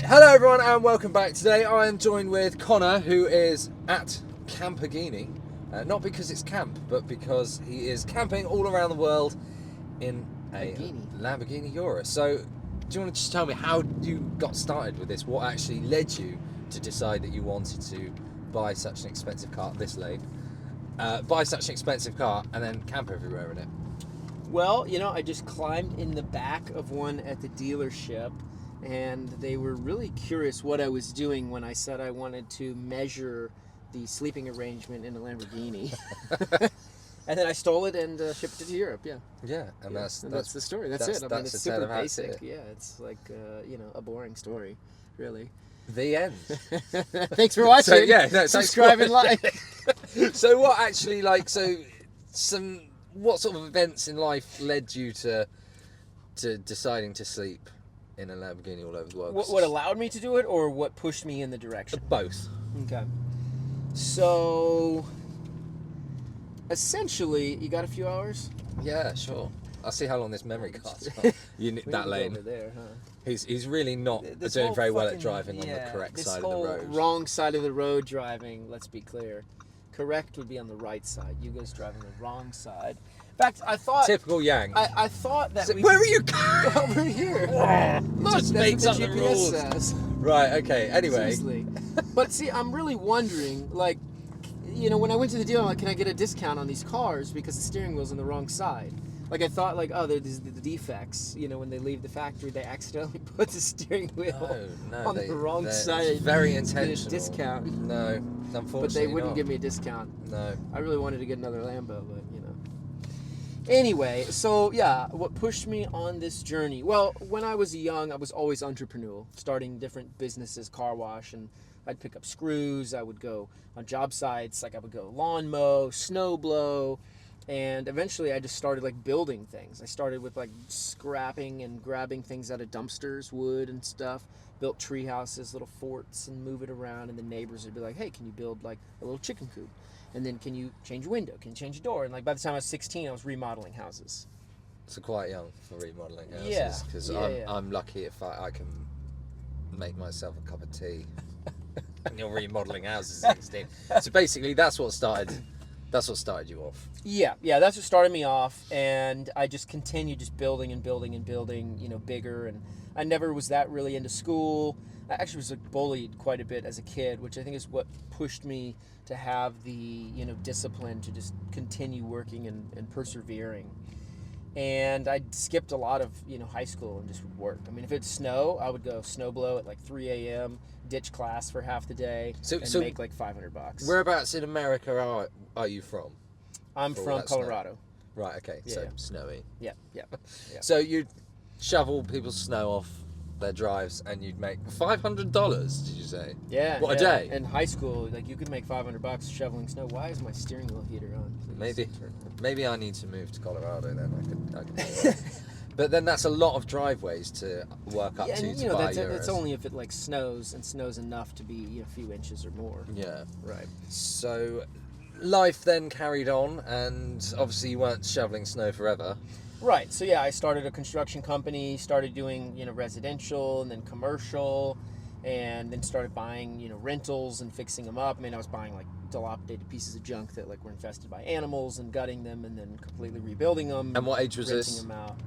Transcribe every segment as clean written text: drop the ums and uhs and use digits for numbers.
Hello everyone and welcome back. Today I am joined with Connor, who is at Lamborghini, not because it's camp, but because he is camping all around the world in a Lamborghini Urus. So, do you want to just tell me how you got started with this? What actually led you to decide that you wanted to buy such an expensive car at this late? Buy such an expensive car and then camp everywhere in it? Well, I just climbed in the back of one at the dealership, and they were really curious what I was doing when I said I wanted to measure the sleeping arrangement in a Lamborghini. And then I stole it and shipped it to Europe. Yeah, and that's the story. That's it. I mean, it's super basic. Yeah, it's like a boring story, really. The end. Thanks for watching. So, subscribe and like. So what actually, what sort of events in life led you to deciding to sleep in a Lamborghini all over the world? What allowed me to do it, or what pushed me in the direction? Both. Okay. So, essentially, you got a few hours? Yeah, sure. I'll see how long this memory cards. That lane. Over there, huh? He's really not doing very well at driving on the correct side of the road. This whole wrong side of the road driving, let's be clear. Correct would be on the right side. You guys driving the wrong side. In fact, I thought... Typical Yang. I thought that Where are you going? Over here. Look, just makes up the rules. Says. Right, okay, anyway. Seriously. But see, I'm really wondering, when I went to the dealer, I'm like, can I get a discount on these cars because the steering wheel's on the wrong side? Like, I thought, there's the defects. When they leave the factory, they accidentally put the steering wheel on the wrong side. It's very intentional. Discount. No, unfortunately But they wouldn't give me a discount. No. I really wanted to get another Lambo, but, Anyway, so, what pushed me on this journey? Well, when I was young, I was always entrepreneurial, starting different businesses, car wash, and I'd pick up screws. I would go on job sites, I would go lawn mow, snow blow. And eventually I just started building things. I started with scrapping and grabbing things out of dumpsters, wood and stuff. Built tree houses, little forts, and move it around. And the neighbors would be like, hey, can you build a little chicken coop? And then can you change a window? Can you change a door? And by the time I was 16, I was remodeling houses. So quite young for remodeling houses. Yeah. Because I'm lucky if I can make myself a cup of tea. And you're remodeling houses at 16. So basically that's what started you off. Yeah, that's what started me off, and I just continued building and building and building, bigger, and I never was that really into school. I actually was bullied quite a bit as a kid, which I think is what pushed me to have the, discipline to just continue working and persevering. And I skipped a lot of, high school and just would work. I mean, if it's snow, I would go snow blow at 3 a.m., ditch class for half the day, and make $500. Whereabouts in America are you from? I'm from Colorado. Snow? Right, okay, so snowy. Yeah. So you'd shovel people's snow off their drives and you'd make $500, did you say? Yeah. What, a day? In high school, you could make $500 shoveling snow. Why is my steering wheel heater on? Please Maybe I need to move to Colorado then. I could But then that's a lot of driveways to work up to buy Euros. That's only if it snows and snows enough to be a few inches or more. Yeah. Right. So life then carried on, and obviously you weren't shoveling snow forever. Right. So I started a construction company, started doing residential and then commercial, and then started buying rentals and fixing them up. I mean, I was buying dilapidated pieces of junk that were infested by animals and gutting them and then completely rebuilding them. And what age was renting this? Them out.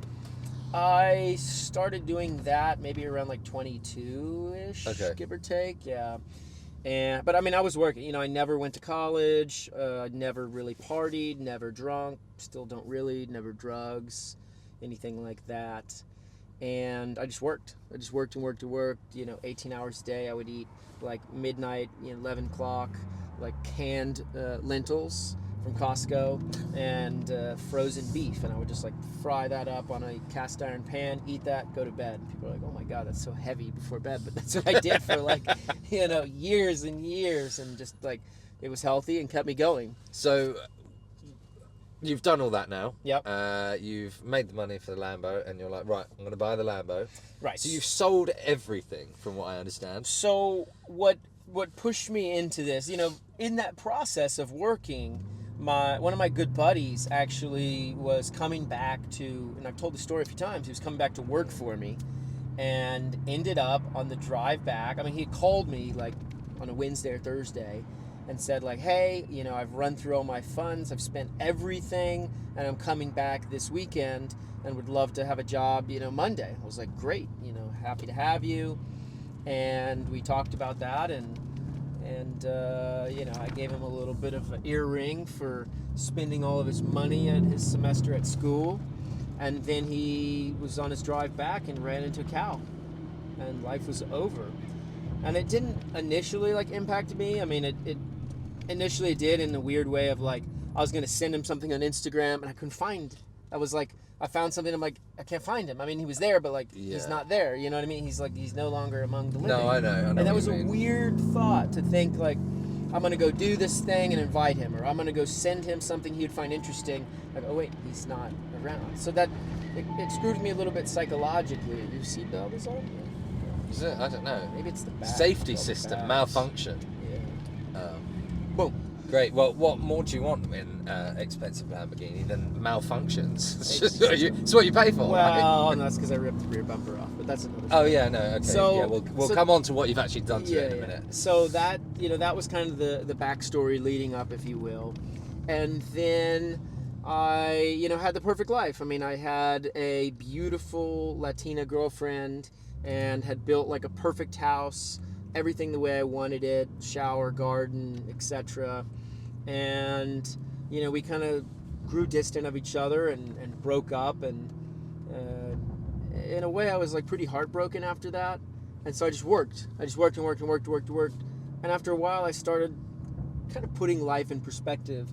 I started doing that maybe around 22-ish, give or take. Yeah. But I mean, I was working. I never went to college. Never really partied. Never drunk. Still don't really. Never drugs, anything like that. And I just worked. I just worked and worked and worked. 18 hours a day. I would eat midnight, 11 o'clock, canned lentils from Costco and frozen beef, and I would just fry that up on a cast iron pan, eat that, go to bed. People are like, oh my god, that's so heavy before bed, but that's what I did for years and years, and just it was healthy and kept me going. So you've done all that now. Yep. You've made the money for the Lambo, and you're like, right, I'm going to buy the Lambo. Right. So you've sold everything, from what I understand. So what pushed me into this, in that process of working, one of my good buddies actually was coming back to, and I've told the story a few times, he was coming back to work for me. and ended up on the drive back. I mean, he had called me like on a Wednesday or Thursday and said like, hey, you know, I've run through all my funds, I've spent everything, and I'm coming back this weekend and would love to have a job, you know, Monday. I was like, great, you know, happy to have you. And we talked about that, and you know, I gave him a little bit of an earring for spending all of his money at his semester at school. And then he was on his drive back and ran into a cow, and life was over. And it didn't initially like impact me. I mean, it initially did in a weird way of like, I was going to send him something on Instagram and I couldn't find. I was like, I found something, I'm like, I can't find him. I mean, he was there, but like, he's not there. You know what I mean? He's like, he's no longer among the living. No, I know. And that was a weird thought to think like, I'm going to go do this thing and invite him, or I'm going to go send him something he would find interesting. Like, oh wait, he's not around. So that, it screwed me a little bit psychologically. Your seatbelt is on? Is it? I don't know. Maybe it's the back. Safety system malfunction. Yeah. Boom. Great. Well, what more do you want in expensive Lamborghini than malfunctions? It's what you pay for. Well, right? no, that's because I ripped the rear bumper off, but that's another Oh story. yeah, no, okay. So, yeah, we'll come on to what you've actually done to it in a minute. So that, you know, that was kind of the backstory leading up, if you will. And then I, you know, had the perfect life. I mean, I had a beautiful Latina girlfriend and had built like a perfect house, everything the way I wanted it, shower, garden, etc. And, you know, we kind of grew distant of each other and broke up, and in a way I was like pretty heartbroken after that. And so I just worked and worked. And after a while I started kind of putting life in perspective,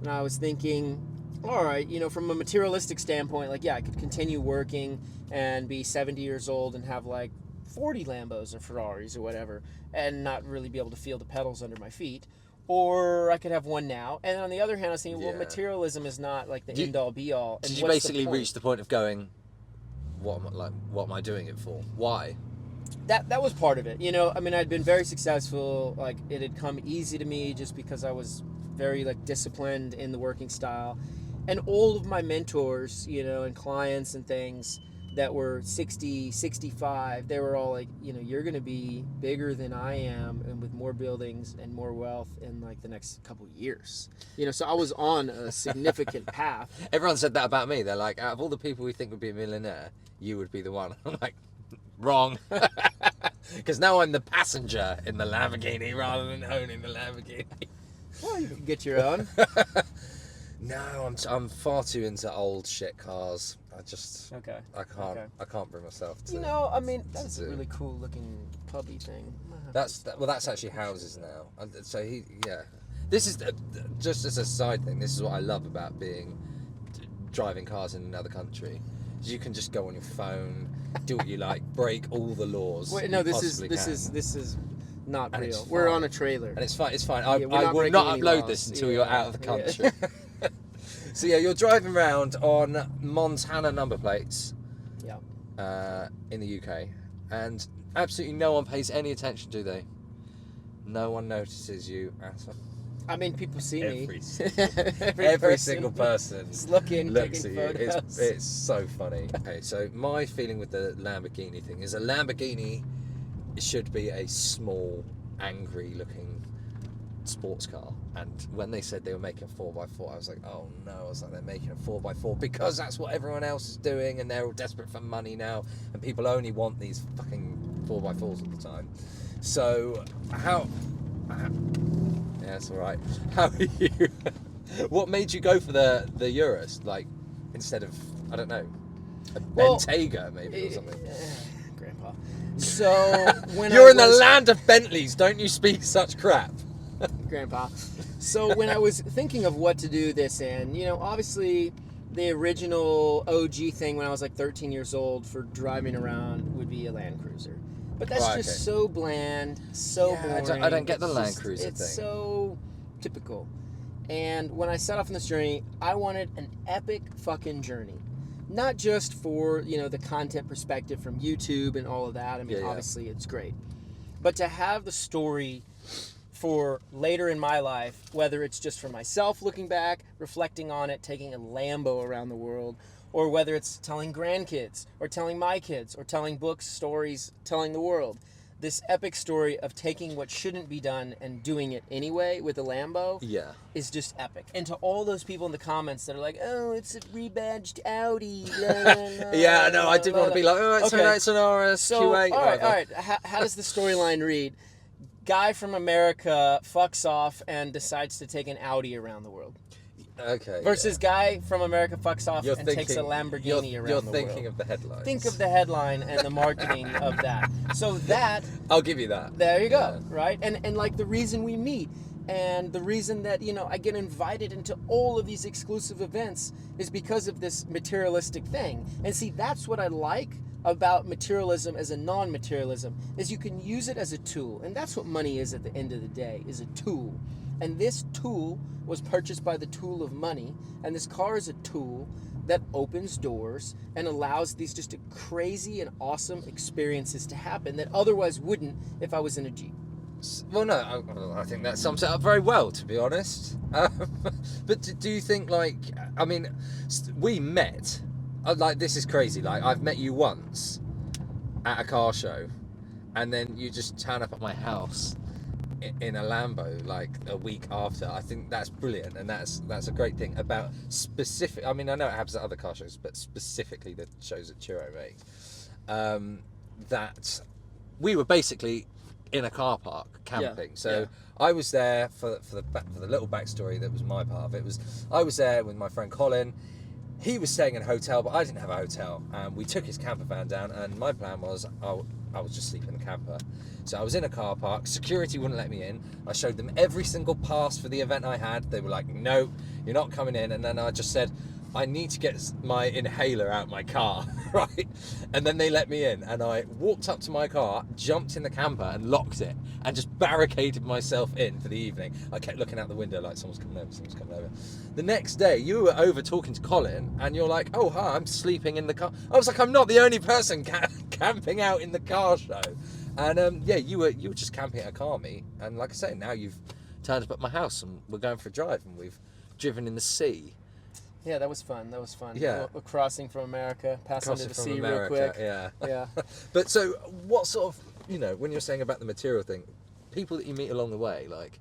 and I was thinking, all right, you know, from a materialistic standpoint, like, yeah, I could continue working and be 70 years old and have like 40 Lambos or Ferraris or whatever and not really be able to feel the pedals under my feet. Or I could have one now. And on the other hand, I was thinking, well, materialism is not like the end all be all. Did you basically reach the point of going, what am I doing it for? Why? That was part of it. You know, I mean, I'd been very successful. Like, it had come easy to me just because I was very like disciplined in the working style. And all of my mentors, you know, and clients and things that were 60, 65, they were all like, you know, you're going to be bigger than I am and with more buildings and more wealth in like the next couple of years. You know, so I was on a significant path. Everyone said that about me. They're like, out of all the people we think would be a millionaire, you would be the one. I'm like, wrong. Because now I'm the passenger in the Lamborghini rather than owning the Lamborghini. Well, you can get your own. No, I'm far too into old shit cars. I can't bring myself to. You know, I mean, that's a really cool looking pubby thing. That's actually houses now. So this is just as a side thing. This is what I love about driving cars in another country. You can just go on your phone, do what you like, break all the laws. Wait, no, this is not and real. We're on a trailer, and it's fine. It's fine. I will not upload this until you're out of the country. Yeah. So yeah, you're driving around on Montana number plates. Yeah. In the UK, and absolutely no one pays any attention, do they? No one notices you at all. I mean, people see me. Every single person looks at taking you. photos. It's so funny. Okay, so my feeling with the Lamborghini thing is a Lamborghini should be a small, angry-looking sports car. And when they said they were making a 4x4, I was like, oh no. I was like, they're making a 4x4 because that's what everyone else is doing, and they're all desperate for money now, and people only want these fucking 4x4s all the time. So yeah, it's all right. How are you? What made you go for the Urus, like, instead of, I don't know, a Bentayga maybe or something? Grandpa. So when you're in the land of Bentleys, don't you speak such crap? Grandpa. So when I was thinking of what to do this in, you know, obviously the original OG thing when I was like 13 years old for driving around would be a Land Cruiser. But that's just so bland, so boring. I don't get the Land Cruiser thing. It's so typical. And when I set off on this journey, I wanted an epic fucking journey. Not just for, you know, the content perspective from YouTube and all of that. I mean, obviously it's great. But to have the story for later in my life, whether it's just for myself looking back, reflecting on it, taking a Lambo around the world, or whether it's telling grandkids, or telling my kids, or telling books, stories, telling the world. This epic story of taking what shouldn't be done and doing it anyway with a Lambo is just epic. And to all those people in the comments that are like, oh, it's a rebadged Audi. Yeah, no, I didn't want to be like, oh, it's an RS so, Q8. All right. How does the storyline read? Guy from America fucks off and decides to take an Audi around the world. Okay. Versus guy from America fucks off and takes a Lamborghini around the world. You're thinking of the headline. Think of the headline and the marketing of that. So that... I'll give you that. There you go, right? And like the reason we meet and the reason that, you know, I get invited into all of these exclusive events is because of this materialistic thing. And see, that's what I like about materialism as a non-materialism, is you can use it as a tool. And that's what money is at the end of the day, is a tool. And this tool was purchased by the tool of money, and this car is a tool that opens doors and allows these just crazy and awesome experiences to happen that otherwise wouldn't if I was in a Jeep. Well, no, I think that sums it up very well, to be honest. But do you think, like, I mean, we met, like, this is crazy, like, I've met you once at a car show, and then you just turn up at my house in a Lambo like a week after. I think that's brilliant, and that's a great thing about specific. I mean, I know it happens at other car shows, but specifically the shows at Churro Ray, that we were basically in a car park camping. I was there for the little backstory that was my part of it. I was there with my friend Colin. He was staying in a hotel, but I didn't have a hotel, and we took his camper van down, and my plan was I was just sleeping in the camper. So I was in a car park, security wouldn't let me in. I showed them every single pass for the event I had. They were like, no, you're not coming in. And then I just said, I need to get my inhaler out my car, right? And then they let me in, and I walked up to my car, jumped in the camper and locked it, and just barricaded myself in for the evening. I kept looking out the window like someone's coming over. The next day, you were over talking to Colin, and you're like, oh, hi, I'm sleeping in the car. I was like, I'm not the only person camping out in the car show. And you were just camping at a car meet, and like I say, now you've turned up at my house, and we're going for a drive, and we've driven in the sea. Yeah, that was fun. Yeah. A crossing from America, passing to the sea real quick. Yeah. But so, what sort of, you know, when you're saying about the material thing, people that you meet along the way, like,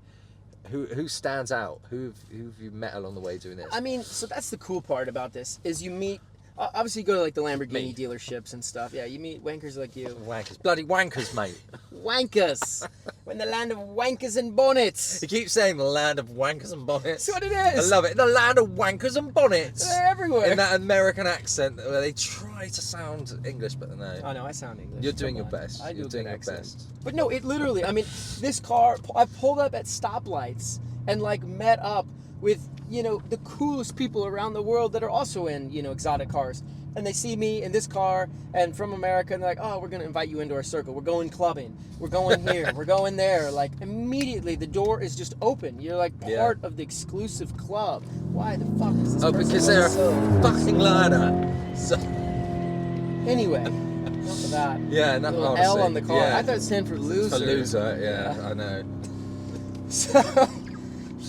who stands out? Who've you met along the way doing this? I mean, so that's the cool part about this, is you meet, obviously you go to like the Lamborghini dealerships and stuff. Yeah, you meet wankers like you. Wankers. Bloody wankers, mate. Wankers. We're in the land of wankers and bonnets. You keep saying the land of wankers and bonnets. That's what it is. I love it. The land of wankers and bonnets. They're everywhere. In that American accent where they try to sound English, but no. Oh, no, I sound English. You're doing your best. I do You're doing your accent. best. But no, it literally, I mean, this car, I pulled up at stoplights and like met up with, you know, the coolest people around the world that are also in, you know, exotic cars. And they see me in this car and from America, and they're like, oh, we're going to invite you into our circle. We're going clubbing. We're going here. We're going there. Like, immediately, the door is just open. You're like part of the exclusive club. Why the fuck is this person because they're so a fucking learner. So... Anyway, enough of that. Yeah, enough, little honestly. L on the car. Yeah. I thought it stood for loser. For loser, yeah, I know. So,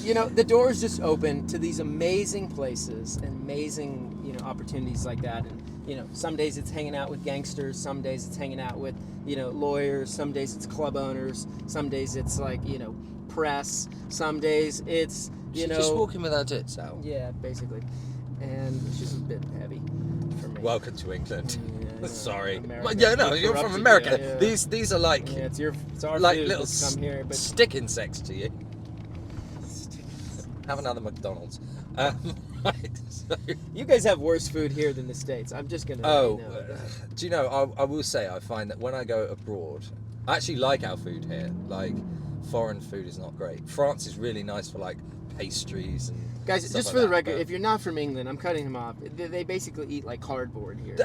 you know, the doors just open to these amazing places and amazing, you know, opportunities like that. And, you know, some days it's hanging out with gangsters, some days it's hanging out with, you know, lawyers, some days it's club owners, some days it's like, you know, press, some days it's, you know... Just walking with our tits out. Yeah, basically. And it's just a bit heavy for me. Welcome to England. Yeah, sorry. America. Yeah, no, you're from America. Yeah. These are like... Yeah, it's our like food little that's come here, but... stick insects to you. Have another McDonald's. Right, so. You guys have worse food here than the States. I'm just gonna. Oh, do you know? I will say I find that when I go abroad, I actually like our food here. Like, foreign food is not great. France is really nice for like pastries and. Guys, stuff just like for the that, record, but... if you're not from England, I'm cutting him off. They basically eat like cardboard here.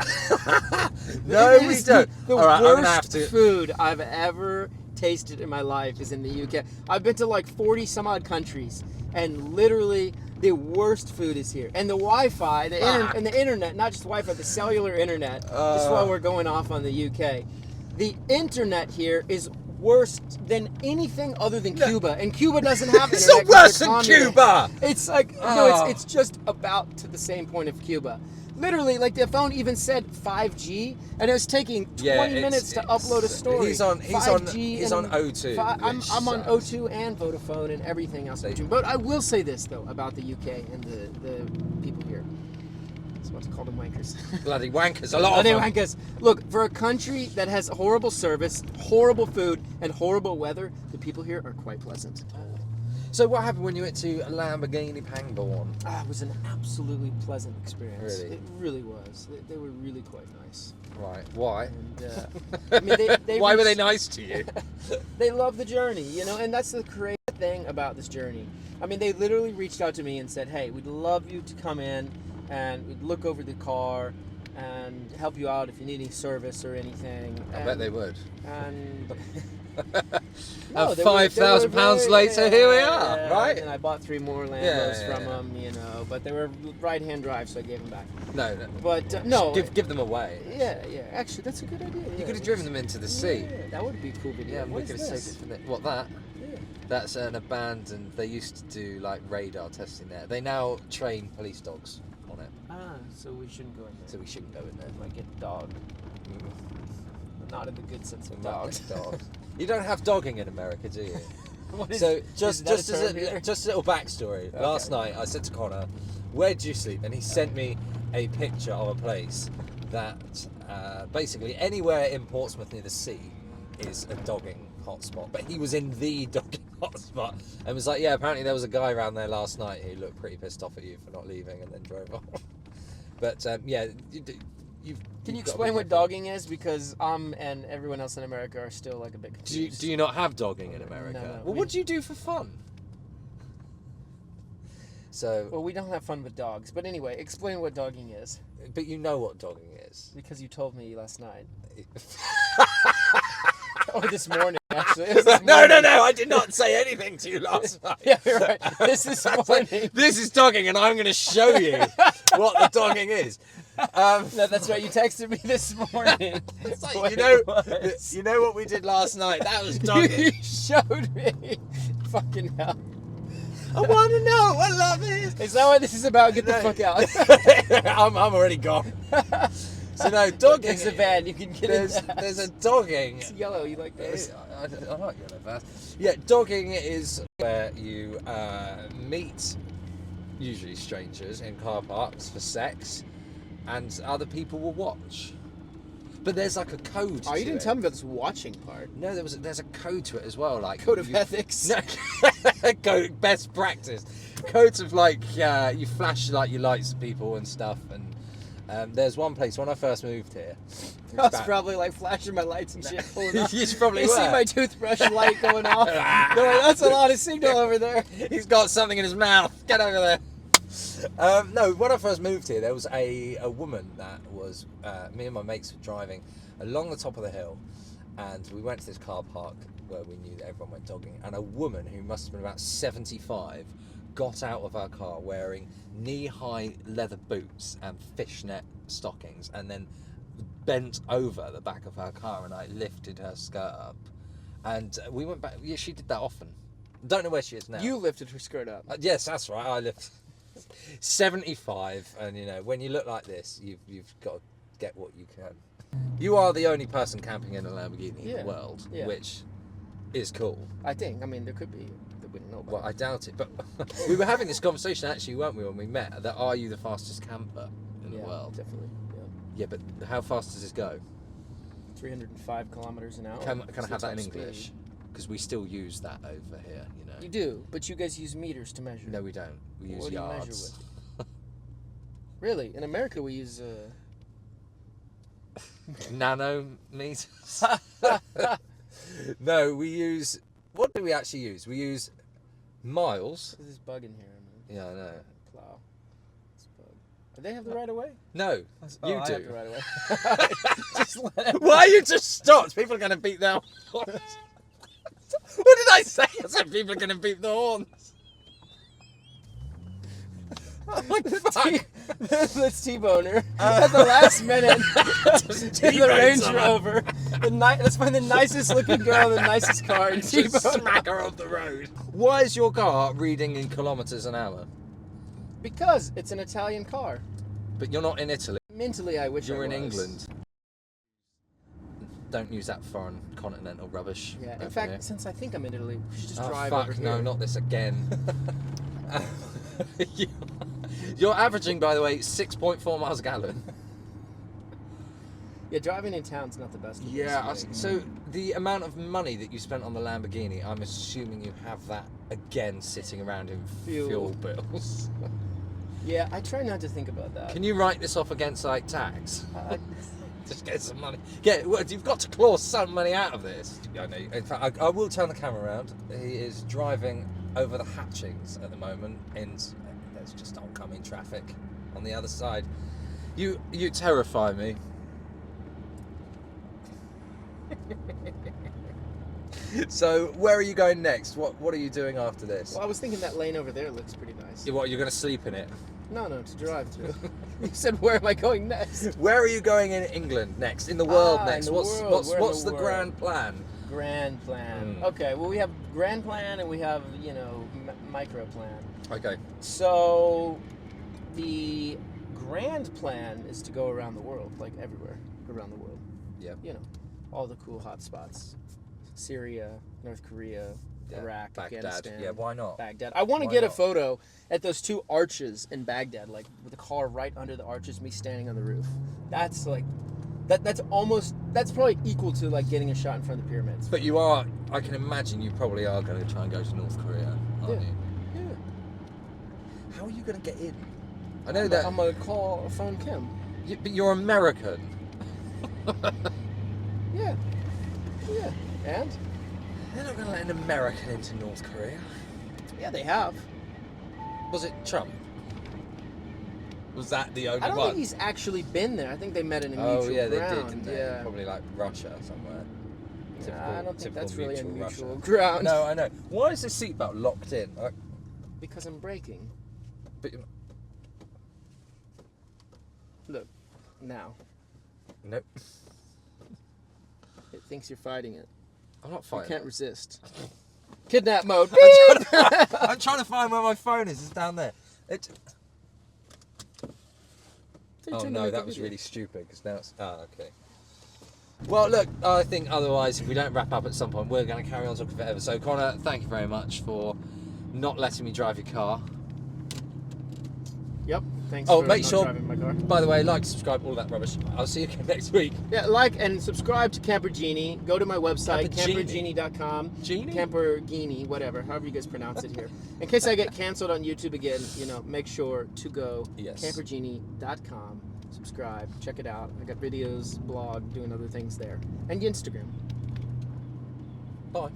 No, we don't. The All right, I'm gonna worst have to... food I've ever tasted in my life is in the UK. I've been to like 40 some odd countries, and literally the worst food is here. And the Wi-Fi, and the internet, not just Wi-Fi, the cellular internet, just while we're going off on the UK. The internet here is worse than anything other than Cuba, and Cuba doesn't have internet. It's not worse than Cuba! It's like, no, it's just about to the same point of Cuba. Literally, like the phone even said 5G, and it was taking 20 minutes to upload a story. He's on 5G O2. I'm on O2 and Vodafone and everything else. But I will say this though about the UK and the people here. I was about to call them wankers. Bloody wankers, a lot of them. Wankers. Look, for a country that has horrible service, horrible food, and horrible weather, the people here are quite pleasant. So what happened when you went to Lamborghini Pangborn? It was an absolutely pleasant experience. Really? It really was. They were really quite nice. Right. Why? And, I mean, they why were they nice to you? They love the journey, you know, and that's the crazy thing about this journey. I mean, they literally reached out to me and said, "Hey, we'd love you to come in and we'd look over the car and help you out if you need any service or anything." I bet they would. And no, £5,000 later, here we are, right? And I bought 3 more Lambos from them, you know, but they were right-hand drive, so I gave them back. No. But no, give them away. Yeah. Actually, that's a good idea. You could have driven them into the sea. Yeah, that would be a cool video. Yeah, and we could have saved it from there. What, that? Yeah. That's an abandoned. They used to do like radar testing there. They now train police dogs on it. So we shouldn't go in there. So we shouldn't go in there. Might get dogged. Not in the good sense of dogs. You don't have dogging in America, do you? So just a little backstory. Okay. Last night I said to Connor, "Where do you sleep?" And he sent me a picture of a place that basically anywhere in Portsmouth near the sea is a dogging hotspot. But he was in the dogging hotspot and was like, "Yeah, apparently there was a guy around there last night who looked pretty pissed off at you for not leaving and then drove off." But yeah. Can you explain what dogging is? Because and everyone else in America are still like a bit confused. Do you not have dogging in America? No. Well, what do you do for fun? Well, we don't have fun with dogs. But anyway, explain what dogging is. But you know what dogging is. Because you told me last night. Or this morning, actually. No, I did not say anything to you last night. Yeah, you're right. This is morning. This is dogging, and I'm going to show you what the dogging is. No, that's right. You texted me this morning. It's like, you know what we did last night? That was dogging. You showed me. Fucking hell. I want to know what love is. Is that what this is about? Get the fuck out. I'm already gone. So no, dogging. It's a van. You can get it. There's a dogging. It's yellow. You like this? I like yellow vans. Yeah, dogging is where you meet usually strangers in car parks for sex, and other people will watch. But there's like a code. Oh, you didn't tell me about this watching part. No, there's a code to it as well, like code of ethics. No, code best practice. Codes of like you flash like your lights at people and stuff, and there's one place when I first moved here. I was probably like flashing my lights and shit. You probably were. See my toothbrush light going off. They're like, that's a lot of signal over there. He's got something in his mouth. Get over there. No, when I first moved here, there was a woman that was me and my mates were driving along the top of the hill, and we went to this car park where we knew that everyone went dogging, and a woman who must have been about 75 got out of her car wearing knee-high leather boots and fishnet stockings, and then bent over the back of her car, and I lifted her skirt up, and we went back. Yeah, she did that often. Don't know where she is now. You lifted her skirt up. Yes, that's right. I lifted 75, and you know, when you look like this, you've got to get what you can. You are the only person camping in a Lamborghini in the world, which is cool. I think. I mean, there could be that we don't know about. Well, I doubt it, but we were having this conversation actually, weren't we, when we met? That are you the fastest camper in the world? Definitely. Yeah, but how fast does this go? 305 kilometers an hour. Can I have that in English? Because we still use that over here, you know. You do, but you guys use meters to measure. No, we don't. We use what yards. Do you measure with? Really? In America, we use nanometers. No, we use. What do we actually use? We use miles. There's this bug in here. Yeah, I know. Plow. This bug. Do they have the right of way? No, you do. I have the right of way. Just why you just stopped? People are going to beat their horns. What did I say? I said people are going to beat the horns. Let's T-bone her at the last minute. Take the Range Rover. Let's find the nicest looking girl in the nicest car and T-bone smack her off the road. Why is your car reading in kilometers an hour? Because it's an Italian car. But you're not in Italy. mentally, I wish You're I in was. England. Don't use that foreign continental rubbish. Yeah. In fact, since I think I'm in Italy, we should just drive fuck, over here. no, not this again. You're averaging, by the way, 6.4 miles a gallon. Yeah, driving in town's not the best. Yeah, so the amount of money that you spent on the Lamborghini, I'm assuming you have that again sitting around in fuel bills. Yeah, I try not to think about that. Can you write this off against like tax? Just get some money. You've got to claw some money out of this. I know. In fact, I will turn the camera around. He is driving over the hatchings at the moment, and there's just oncoming traffic on the other side. You terrify me. So, where are you going next? What are you doing after this? Well, I was thinking that lane over there looks pretty nice. You're going to sleep in it? No, to drive through. You said, where am I going next? Where are you going in England next? In the world next? In the What's world. the grand plan? Grand plan. Okay, well, we have grand plan and we have, micro plan. Okay. So, the grand plan is to go around the world, like everywhere around the world. Yeah. All the cool hot spots. Syria, North Korea, Iraq, Baghdad. Afghanistan. Yeah, why not? Baghdad. I want to get a photo at those two arches in Baghdad, like with the car right under the arches, me standing on the roof. That's like, that's probably equal to like getting a shot in front of the pyramids. But I can imagine you probably are going to try and go to North Korea, aren't you? Yeah. How are you going to get in? I know that. I'm going to phone Kim. But you're American. Yeah. And? They're not going to let an American into North Korea. Yeah, they have. Was it Trump? Was that the only one? I don't think he's actually been there. I think they met in a mutual ground. Oh, yeah, they did, didn't they? Yeah. Probably like Russia somewhere. I don't think that's really a mutual Russia. ground. No, I know. Why is the seatbelt locked in? Because I'm braking. But, Look, now. nope. It thinks you're fighting it. I'm not fighting. You can't resist. Kidnap mode. I'm trying to find where my phone is. It's down there. Oh no, that was really stupid because now it's... okay. Well, look, I think otherwise, if we don't wrap up at some point, we're going to carry on talking forever. So, Connor, thank you very much for not letting me drive your car. Yep. Thanks for make not sure, driving my car. by the way, like, subscribe, all that rubbish. I'll see you again next week. Yeah, like and subscribe to Camper Genie. Go to my website, Campergenie. campergenie.com. Genie? Campergenie, whatever, however you guys pronounce it here. In case I get canceled on YouTube again, make sure to go campergenie.com. Subscribe, check it out. I got videos, blog, doing other things there. And Instagram. Bye.